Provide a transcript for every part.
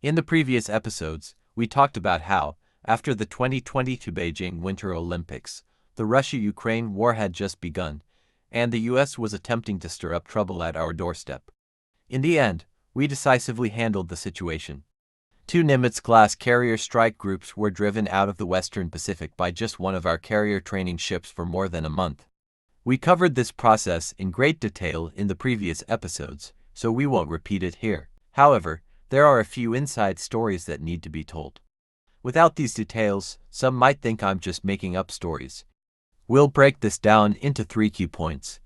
In the previous episodes, we talked about how, after the 2022 Beijing Winter Olympics, the Russia-Ukraine war had just begun, and the US was attempting to stir up trouble at our doorstep. In the end, we decisively handled the situation. Two Nimitz-class carrier strike groups were driven out of the Western Pacific by just one of our carrier training ships for more than a month. We covered this process in great detail in the previous episodes, so we won't repeat it here. However, there are a few inside stories that need to be told. Without these details, some might think I'm just making up stories. We'll break this down into 3 key points.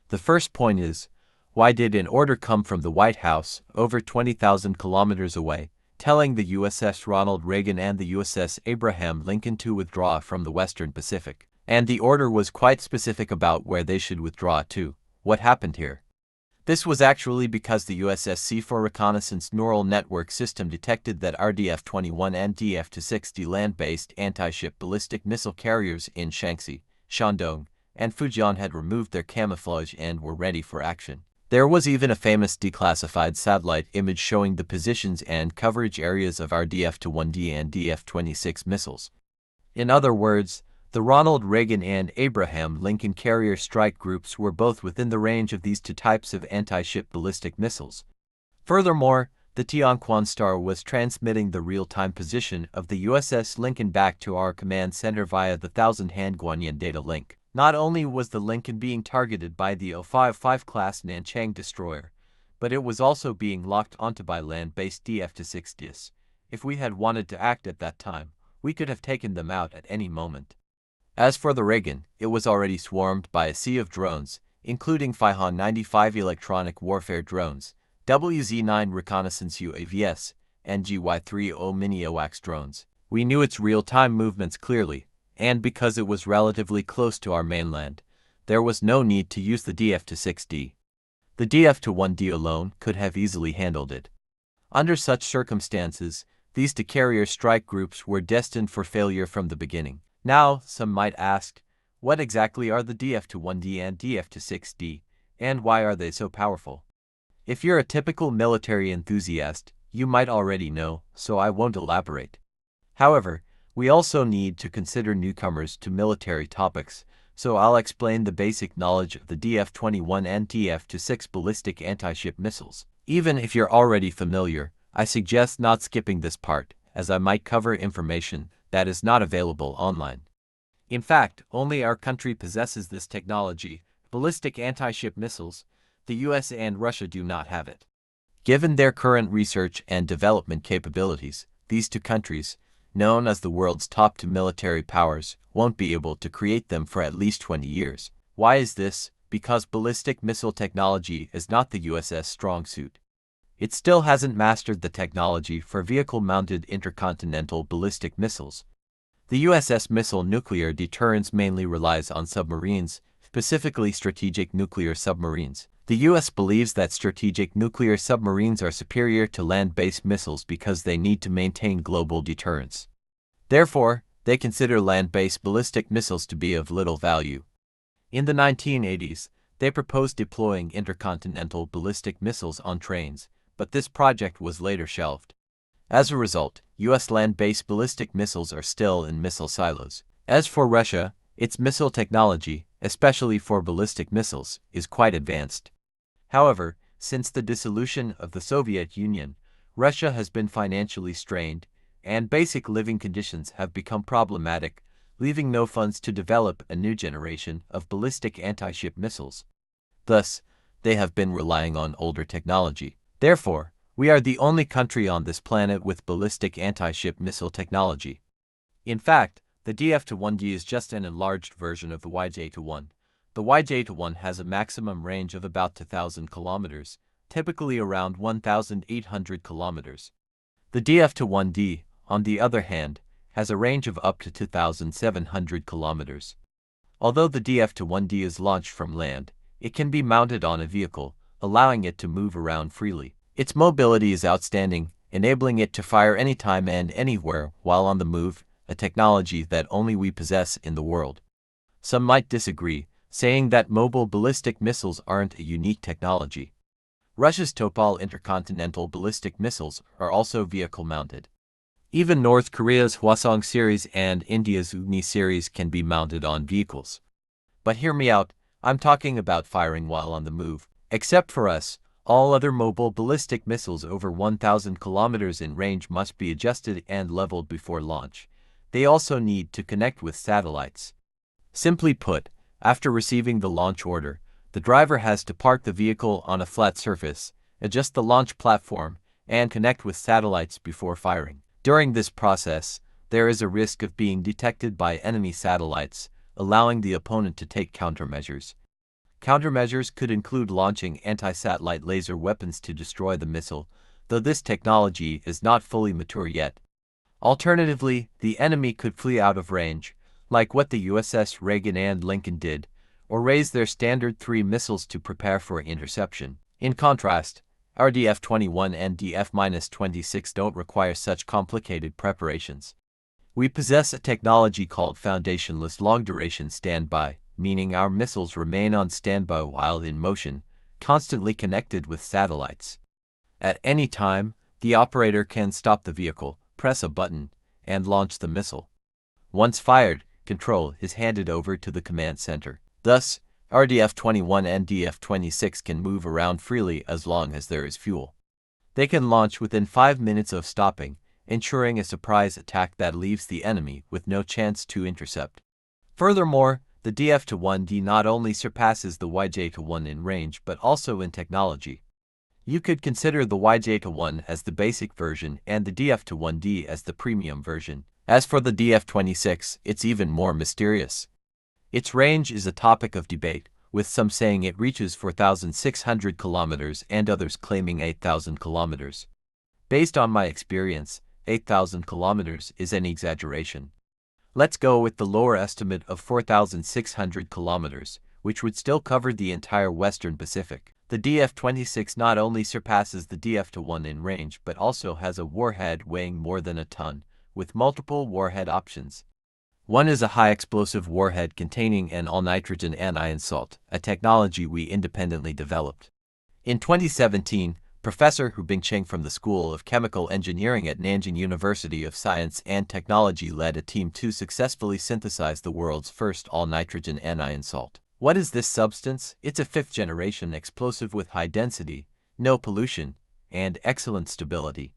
The first point is, why did an order come from the White House, over 20,000 kilometers away, telling the USS Ronald Reagan and the USS Abraham Lincoln to withdraw from the Western Pacific? And the order was quite specific about where they should withdraw to. What happened here? This was actually because the USS C4 Reconnaissance Neural Network System detected that RDF-21 and DF-60 land-based anti-ship ballistic missile carriers in Shaanxi, Shandong, and Fujian had removed their camouflage and were ready for action. There was even a famous declassified satellite image showing the positions and coverage areas of RDF-1D and DF-26 missiles. In other words, the Ronald Reagan and Abraham Lincoln carrier strike groups were both within the range of these two types of anti-ship ballistic missiles. Furthermore, the Tianquan Star was transmitting the real-time position of the USS Lincoln back to our command center via the 1000-hand Guanyin data link. Not only was the Lincoln being targeted by the O55 class Nanchang destroyer, but it was also being locked onto by land-based DF-60s. If we had wanted to act at that time, we could have taken them out at any moment. As for the Reagan, it was already swarmed by a sea of drones, including Phihon-95 electronic warfare drones, WZ-9 reconnaissance UAVs, and GY-30 mini AWACS drones. We knew its real-time movements clearly, and because it was relatively close to our mainland, there was no need to use the DF-60. The DF-1D alone could have easily handled it. Under such circumstances, these two carrier strike groups were destined for failure from the beginning. Now, some might ask, what exactly are the DF-1D and DF-60, and why are they so powerful? If you're a typical military enthusiast, you might already know, so I won't elaborate. However, we also need to consider newcomers to military topics, so I'll explain the basic knowledge of the DF-21 and DF-6 ballistic anti-ship missiles. Even if you're already familiar, I suggest not skipping this part, as I might cover information that is not available online. In fact, only our country possesses this technology. Ballistic anti-ship missiles, the US and Russia do not have it. Given their current research and development capabilities, these two countries, known as the world's top two military powers, won't be able to create them for at least 20 years. Why is this? Because ballistic missile technology is not the US's strong suit. It still hasn't mastered the technology for vehicle-mounted intercontinental ballistic missiles. The USS missile nuclear deterrence mainly relies on submarines, specifically strategic nuclear submarines. The US believes that strategic nuclear submarines are superior to land-based missiles because they need to maintain global deterrence. Therefore, they consider land-based ballistic missiles to be of little value. In the 1980s, they proposed deploying intercontinental ballistic missiles on trains, but this project was later shelved. As a result, US land-based ballistic missiles are still in missile silos. As for Russia, its missile technology, especially for ballistic missiles, is quite advanced. However, since the dissolution of the Soviet Union, Russia has been financially strained, and basic living conditions have become problematic, leaving no funds to develop a new generation of ballistic anti-ship missiles. Thus, they have been relying on older technology. Therefore, we are the only country on this planet with ballistic anti-ship missile technology. In fact, the DF-1D is just an enlarged version of the YJ-1. The YJ-1 has a maximum range of about 2,000 kilometers, typically around 1,800 kilometers. The DF-1D, on the other hand, has a range of up to 2,700 kilometers. Although the DF-1D is launched from land, it can be mounted on a vehicle, allowing it to move around freely. Its mobility is outstanding, enabling it to fire anytime and anywhere while on the move, a technology that only we possess in the world. Some might disagree, saying that mobile ballistic missiles aren't a unique technology. Russia's Topol intercontinental ballistic missiles are also vehicle-mounted. Even North Korea's Hwasong series and India's Ugni series can be mounted on vehicles. But hear me out, I'm talking about firing while on the move. Except for us, all other mobile ballistic missiles over 1,000 kilometers in range must be adjusted and leveled before launch. They also need to connect with satellites. Simply put, after receiving the launch order, the driver has to park the vehicle on a flat surface, adjust the launch platform, and connect with satellites before firing. During this process, there is a risk of being detected by enemy satellites, allowing the opponent to take countermeasures. Countermeasures could include launching anti-satellite laser weapons to destroy the missile, though this technology is not fully mature yet. Alternatively, the enemy could flee out of range, like what the USS Reagan and Lincoln did, or raise their Standard 3 missiles to prepare for interception. In contrast, our DF-21 and DF-26 don't require such complicated preparations. We possess a technology called foundationless long-duration standby, meaning our missiles remain on standby while in motion, constantly connected with satellites. At any time, the operator can stop the vehicle, press a button, and launch the missile. Once fired, control is handed over to the command center. Thus, our DF-21 and DF-26 can move around freely as long as there is fuel. They can launch within 5 minutes of stopping, ensuring a surprise attack that leaves the enemy with no chance to intercept. Furthermore, the DF-1D not only surpasses the YJ-1 in range but also in technology. You could consider the YJ-1 as the basic version and the DF-1D as the premium version. As for the DF-26, it's even more mysterious. Its range is a topic of debate, with some saying it reaches 4,600 kilometers and others claiming 8,000 kilometers. Based on my experience, 8,000 kilometers is an exaggeration. Let's go with the lower estimate of 4,600 kilometers, which would still cover the entire Western Pacific. The DF-26 not only surpasses the DF-1 in range but also has a warhead weighing more than a ton, with multiple warhead options. One is a high-explosive warhead containing an all-nitrogen anion salt, a technology we independently developed. In 2017, Professor Hu Bingcheng from the School of Chemical Engineering at Nanjing University of Science and Technology led a team to successfully synthesize the world's first all-nitrogen anion salt. What is this substance? It's a fifth-generation explosive with high density, no pollution, and excellent stability.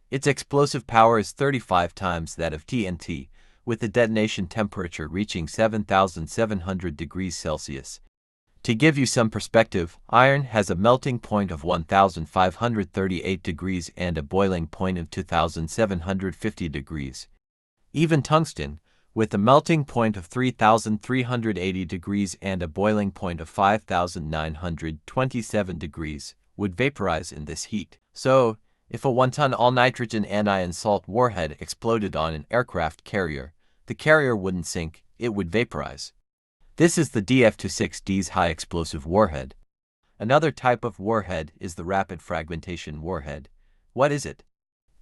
Its explosive power is 35 times that of TNT, with the detonation temperature reaching 7,700 degrees Celsius. To give you some perspective, iron has a melting point of 1,538 degrees and a boiling point of 2,750 degrees. Even tungsten, with a melting point of 3,380 degrees and a boiling point of 5,927 degrees, would vaporize in this heat. So, if a 1-ton all-nitrogen anion salt warhead exploded on an aircraft carrier, the carrier wouldn't sink, it would vaporize. This is the DF-26D's high-explosive warhead. Another type of warhead is the rapid fragmentation warhead. What is it?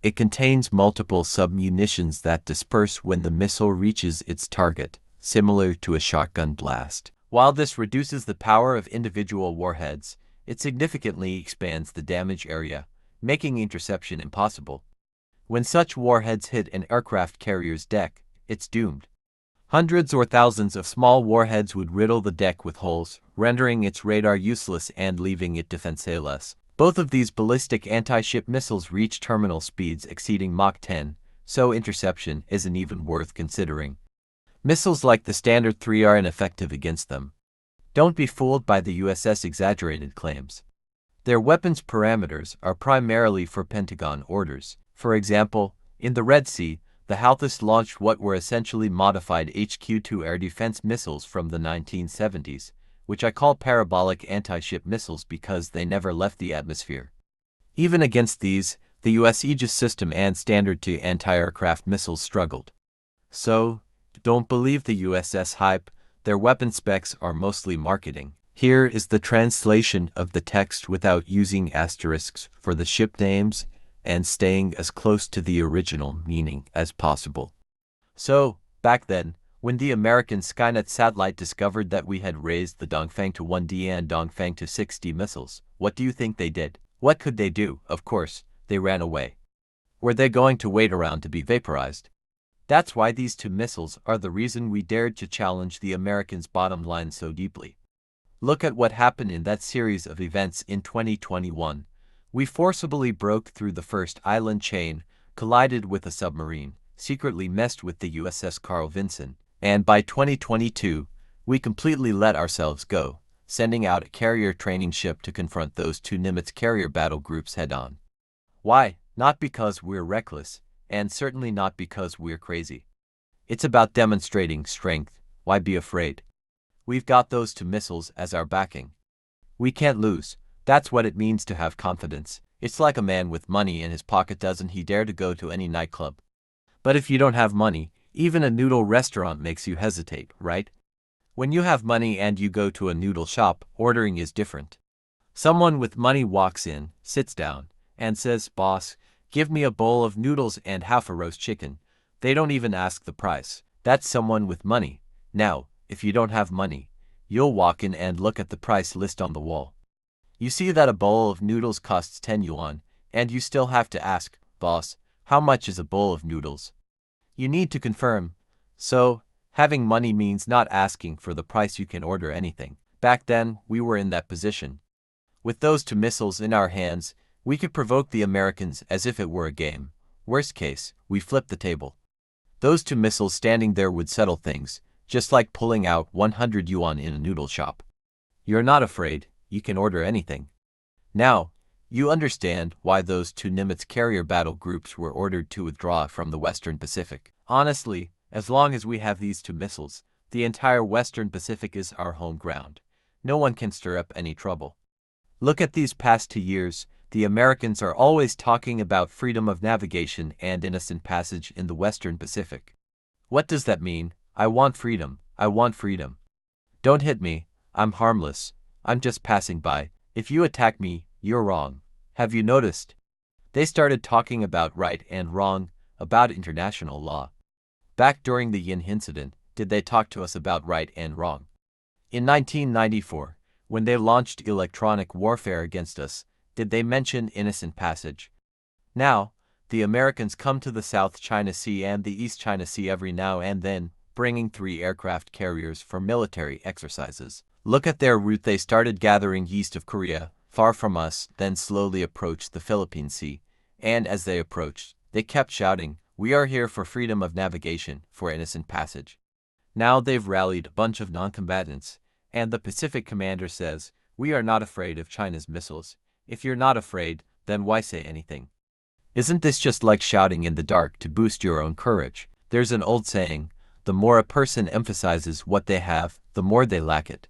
It contains multiple submunitions that disperse when the missile reaches its target, similar to a shotgun blast. While this reduces the power of individual warheads, it significantly expands the damage area, making interception impossible. When such warheads hit an aircraft carrier's deck, it's doomed. Hundreds or thousands of small warheads would riddle the deck with holes, rendering its radar useless and leaving it defenseless. Both of these ballistic anti-ship missiles reach terminal speeds exceeding Mach 10, so interception isn't even worth considering. Missiles like the Standard 3 are ineffective against them. Don't be fooled by the USS exaggerated claims. Their weapons parameters are primarily for Pentagon orders. For example, in the Red Sea, the Houthis launched what were essentially modified HQ-2 air defense missiles from the 1970s, which I call parabolic anti-ship missiles because they never left the atmosphere. Even against these, the US Aegis system and Standard 2 anti-aircraft missiles struggled. So, don't believe the USS hype, their weapon specs are mostly marketing. Here is the translation of the text without using asterisks for the ship names and staying as close to the original meaning as possible. So, back then, When the American Skynet satellite discovered that we had raised the Dongfang to 1D and Dongfang to 6D missiles, what do you think they did? What could they do? Of course, they ran away. Were they going to wait around to be vaporized? That's why these two missiles are the reason we dared to challenge the Americans' bottom line so deeply. Look at what happened in that series of events in 2021. We forcibly broke through the first island chain, collided with a submarine, secretly messed with the USS Carl Vinson, and by 2022, we completely let ourselves go, sending out a carrier training ship to confront those two Nimitz carrier battle groups head-on. Why? Not because we're reckless, and certainly not because we're crazy. It's about demonstrating strength. Why be afraid? We've got those two missiles as our backing. We can't lose. That's what it means to have confidence. It's like a man with money in his pocket, doesn't he dare to go to any nightclub? But if you don't have money, even a noodle restaurant makes you hesitate, right? When you have money and you go to a noodle shop, ordering is different. Someone with money walks in, sits down, and says, "Boss, give me a bowl of noodles and half a roast chicken." They don't even ask the price. That's someone with money. Now, if you don't have money, you'll walk in and look at the price list on the wall. You see that a bowl of noodles costs 10 yuan, and you still have to ask, "Boss, how much is a bowl of noodles?" You need to confirm. So, having money means not asking for the price. You can order anything. Back then, we were in that position. With those two missiles in our hands, we could provoke the Americans as if it were a game. Worst case, we flip the table. Those two missiles standing there would settle things, just like pulling out 100 yuan in a noodle shop. You're not afraid, you can order anything. Now, you understand why those two Nimitz carrier battle groups were ordered to withdraw from the Western Pacific. Honestly, as long as we have these two missiles, the entire Western Pacific is our home ground. No one can stir up any trouble. Look at these past 2 years. The Americans are always talking about freedom of navigation and innocent passage in the Western Pacific. What does that mean? I want freedom. I want freedom. Don't hit me. I'm harmless. I'm just passing by. If you attack me, you're wrong. Have you noticed? They started talking about right and wrong, about international law. Back during the Yin incident, did they talk to us about right and wrong? In 1994, when they launched electronic warfare against us, did they mention innocent passage? Now, the Americans come to the South China Sea and the East China Sea every now and then, bringing 3 aircraft carriers for military exercises. Look at their route. They started gathering east of Korea, far from us, then slowly approached the Philippine Sea, and as they approached, they kept shouting, "We are here for freedom of navigation, for innocent passage." Now they've rallied a bunch of non-combatants, and the Pacific commander says, "We are not afraid of China's missiles." If you're not afraid, then why say anything? Isn't this just like shouting in the dark to boost your own courage? There's an old saying, the more a person emphasizes what they have, the more they lack it.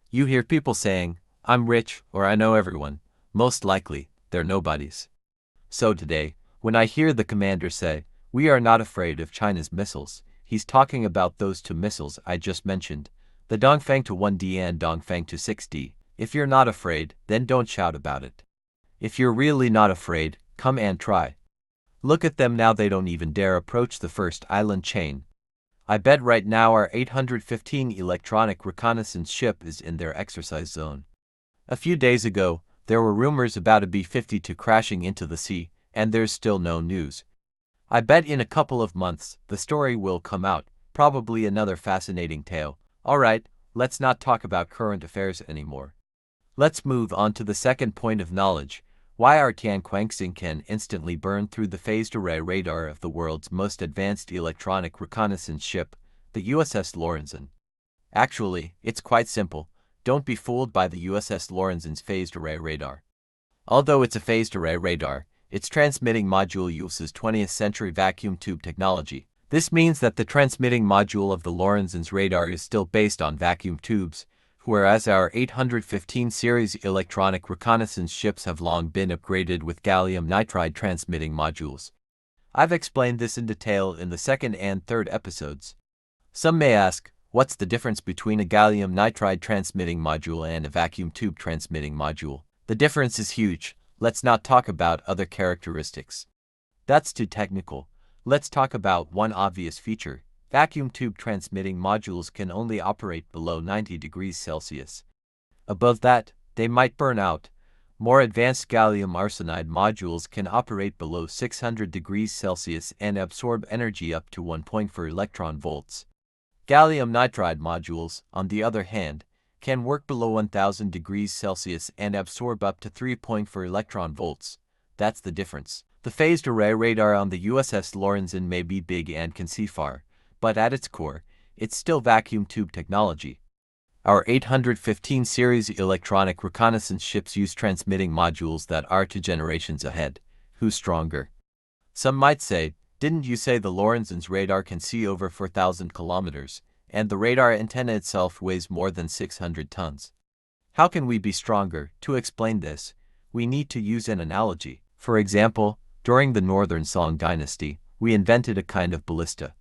You hear people saying, "I'm rich," or "I know everyone." Most likely, they're nobodies. So today, when I hear the commander say, "We are not afraid of China's missiles," he's talking about those two missiles I just mentioned, the Dongfang to 1D and Dongfang to 6D. If you're not afraid, then don't shout about it. If you're really not afraid, come and try. Look at them now. They don't even dare approach the first island chain. I bet right now our 815 electronic reconnaissance ship is in their exercise zone. A few days ago, there were rumors about a B-52 crashing into the sea, and there's still no news. I bet in a couple of months, the story will come out, probably another fascinating tale. Alright, let's not talk about current affairs anymore. Let's move on to the second point of knowledge, why our Tianquanxing can instantly burn through the phased array radar of the world's most advanced electronic reconnaissance ship, the USS Lorenzen. Actually, it's quite simple. Don't be fooled by the USS Lorenzen's phased array radar. Although it's a phased array radar, its transmitting module uses 20th century vacuum tube technology. This means that the transmitting module of the Lorenzen's radar is still based on vacuum tubes, whereas our 815 series electronic reconnaissance ships have long been upgraded with gallium nitride transmitting modules. I've explained this in detail in the second and third episodes. Some may ask, what's the difference between a gallium nitride transmitting module and a vacuum tube transmitting module? The difference is huge. Let's not talk about other characteristics. That's too technical. Let's talk about one obvious feature. Vacuum tube transmitting modules can only operate below 90 degrees Celsius. Above that, they might burn out. More advanced gallium arsenide modules can operate below 600 degrees Celsius and absorb energy up to 1.4 electron volts. Gallium nitride modules, on the other hand, can work below 1000 degrees Celsius and absorb up to 3.4 electron volts. That's the difference. The phased array radar on the USS Lorenzen may be big and can see far, but at its core, it's still vacuum tube technology. Our 815 series electronic reconnaissance ships use transmitting modules that are 2 generations ahead. Who's stronger? Some might say, didn't you say the Lorenzen's radar can see over 4,000 kilometers, and the radar antenna itself weighs more than 600 tons? How can we be stronger? To explain this, we need to use an analogy. For example, during the Northern Song dynasty, we invented a kind of ballista.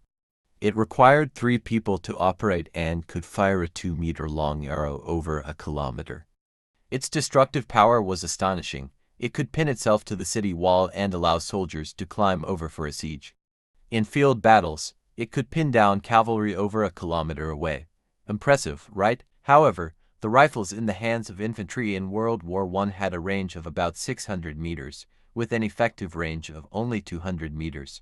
It required 3 people to operate and could fire a 2-meter-long arrow over a kilometer. Its destructive power was astonishing. It could pin itself to the city wall and allow soldiers to climb over for a siege. In field battles, it could pin down cavalry over a kilometer away. Impressive, right? However, the rifles in the hands of infantry in World War I had a range of about 600 meters, with an effective range of only 200 meters.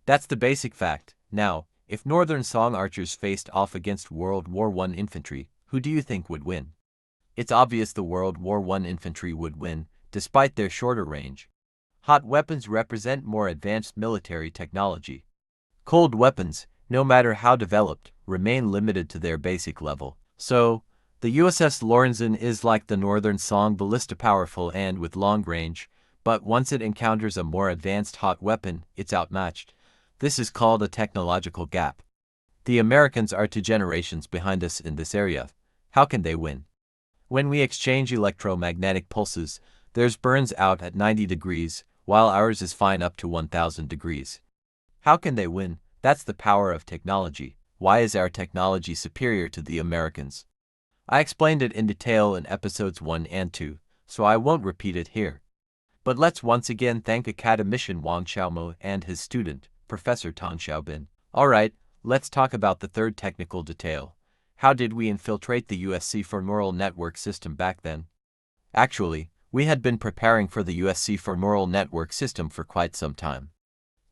That's the basic fact. Now, if Northern Song archers faced off against World War I infantry, who do you think would win? It's obvious the World War I infantry would win, despite their shorter range. Hot weapons represent more advanced military technology. Cold weapons, no matter how developed, remain limited to their basic level. So, the USS Lorenzen is like the Northern Song ballista, powerful and with long range, but once it encounters a more advanced hot weapon, it's outmatched. This is called a technological gap. The Americans are 2 generations behind us in this area. How can they win? When we exchange electromagnetic pulses, theirs burns out at 90 degrees, while ours is fine up to 1000 degrees. How can they win? That's the power of technology. Why is our technology superior to the Americans? I explained it in detail in episodes 1 and 2, so I won't repeat it here. But let's once again thank academician Wang Xiaomo and his student, Professor Tang Xiaobin. Alright, let's talk about the third technical detail. How did we infiltrate the USC for neural network system back then? Actually, we had been preparing for the USC for neural network system for quite some time.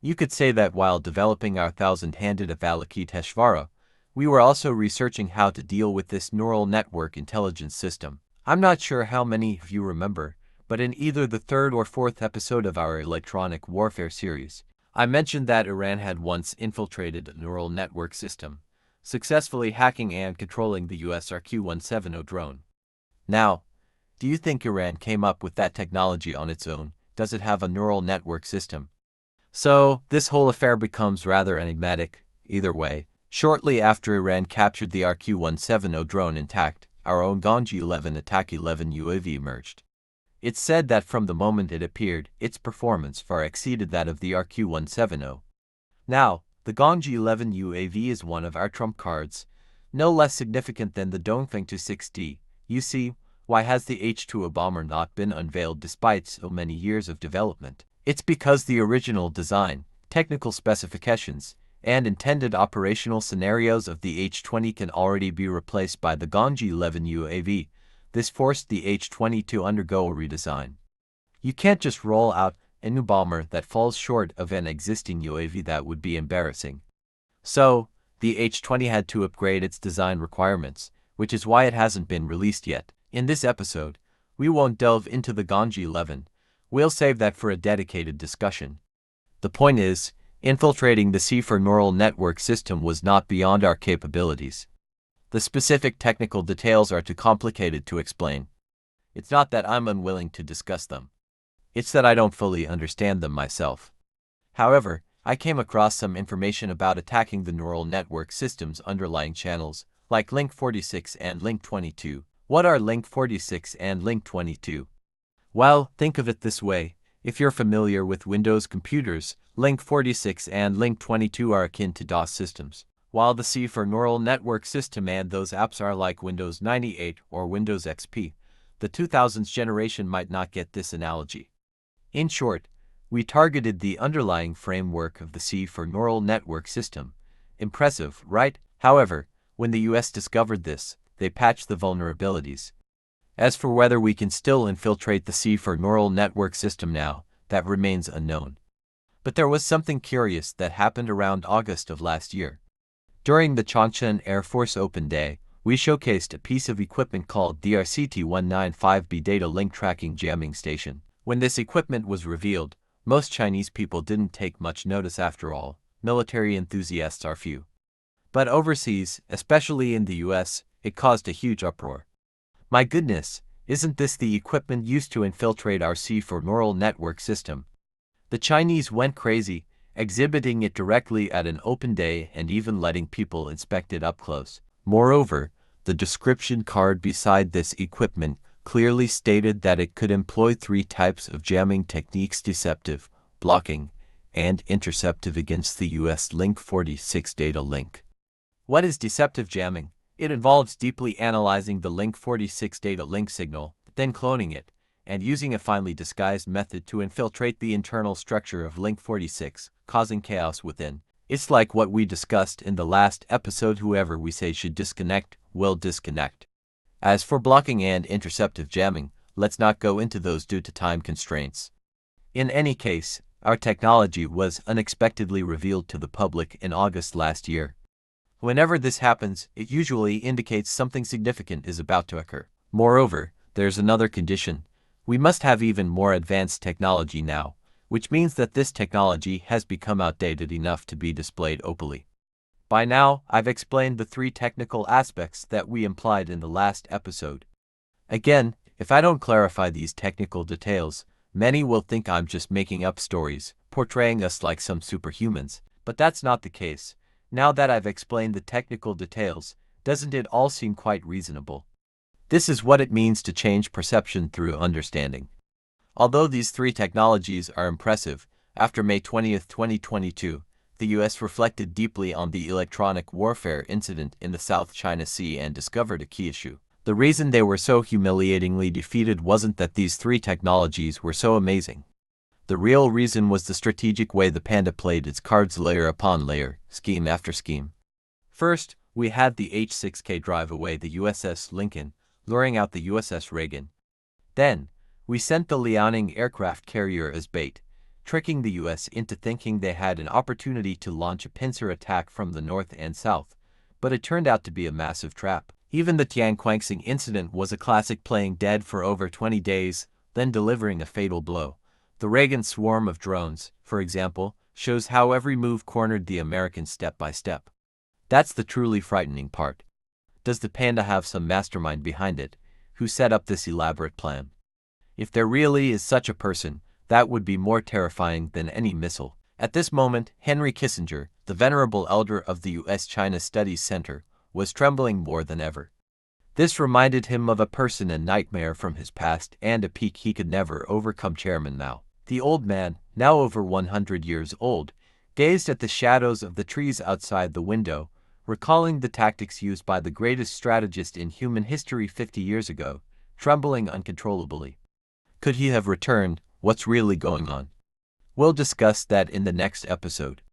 You could say that while developing our thousand-handed Avalokiteshvara, we were also researching how to deal with this neural network intelligence system. I'm not sure how many of you remember, but in either the 3rd or 4th episode of our electronic warfare series, I mentioned that Iran had once infiltrated a neural network system, successfully hacking and controlling the US RQ-170 drone. Now, do you think Iran came up with that technology on its own? Does it have a neural network system? So, this whole affair becomes rather enigmatic. Either way, shortly after Iran captured the RQ-170 drone intact, our own Gangji-11 Attack 11 UAV emerged. It's said that from the moment it appeared, its performance far exceeded that of the RQ-170. Now, the Gangji-11 UAV is one of our trump cards, no less significant than the Dongfeng Tu-6D. You see, why has the H-2A bomber not been unveiled despite so many years of development? It's because the original design, technical specifications, and intended operational scenarios of the H-20 can already be replaced by the Gangji-11 UAV. This forced the H-20 to undergo a redesign. You can't just roll out a new bomber that falls short of an existing UAV. That would be embarrassing. So, the H-20 had to upgrade its design requirements, which is why it hasn't been released yet. In this episode, we won't delve into the Gangji-11. We'll save that for a dedicated discussion. The point is, infiltrating the C4 neural network system was not beyond our capabilities. The specific technical details are too complicated to explain. It's not that I'm unwilling to discuss them. It's that I don't fully understand them myself. However, I came across some information about attacking the neural network system's underlying channels, like Link 46 and Link 22. What are Link 46 and Link 22? Well, think of it this way. If you're familiar with Windows computers, Link 46 and Link 22 are akin to DOS systems, while the C4 neural network system and those apps are like Windows 98 or Windows XP. The 2000s generation might not get this analogy. In short, we targeted the underlying framework of the C4 neural network system, Impressive, right? However, when the US discovered this, they patched the vulnerabilities. As for whether we can still infiltrate the C4 neural network system now, that remains unknown. But there was something curious that happened around August of last year. During the Changchun Air Force Open Day, we showcased a piece of equipment called the RCT-195B Data Link Tracking Jamming Station. When this equipment was revealed, most Chinese people didn't take much notice after all. Military enthusiasts are few. But overseas, especially in the US, it caused a huge uproar. My goodness, isn't this the equipment used to infiltrate our C4 neural network system? The Chinese went crazy, exhibiting it directly at an open day and even letting people inspect it up close. Moreover, the description card beside this equipment clearly stated that it could employ 3 types of jamming techniques: deceptive, blocking, and interceptive against the US Link 46 data link. What is deceptive jamming? It involves deeply analyzing the Link 46 data link signal, then cloning it, and using a finely disguised method to infiltrate the internal structure of Link 46, causing chaos within. It's like what we discussed in the last episode: whoever we say should disconnect, will disconnect. As for blocking and interceptive jamming, let's not go into those due to time constraints. In any case, our technology was unexpectedly revealed to the public in August last year. Whenever this happens, it usually indicates something significant is about to occur. Moreover, there's another condition. We must have even more advanced technology now, which means that this technology has become outdated enough to be displayed openly. By now, I've explained the 3 technical aspects that we implied in the last episode. Again, if I don't clarify these technical details, many will think I'm just making up stories, portraying us like some superhumans, but that's not the case. Now that I've explained the technical details, doesn't it all seem quite reasonable? This is what it means to change perception through understanding. Although these 3 technologies are impressive, after May 20, 2022, the US reflected deeply on the electronic warfare incident in the South China Sea and discovered a key issue. The reason they were so humiliatingly defeated wasn't that these 3 technologies were so amazing. The real reason was the strategic way the Panda played its cards layer upon layer, scheme after scheme. First, we had the H-6K drive away the USS Lincoln, luring out the USS Reagan. Then, we sent the Liaoning aircraft carrier as bait, tricking the US into thinking they had an opportunity to launch a pincer attack from the north and south, but it turned out to be a massive trap. Even the Tianquanxing incident was a classic, playing dead for over 20 days, then delivering a fatal blow. The Reagan swarm of drones, for example, shows how every move cornered the Americans step by step. That's the truly frightening part. Does the Panda have some mastermind behind it, who set up this elaborate plan? If there really is such a person, that would be more terrifying than any missile. At this moment, Henry Kissinger, the venerable elder of the US-China Studies Center, was trembling more than ever. This reminded him of a person, a nightmare from his past, and a peak he could never overcome. Chairman Mao. The old man, now over 100 years old, gazed at the shadows of the trees outside the window, recalling the tactics used by the greatest strategist in human history 50 years ago, trembling uncontrollably. Could he have returned? What's really going on? We'll discuss that in the next episode.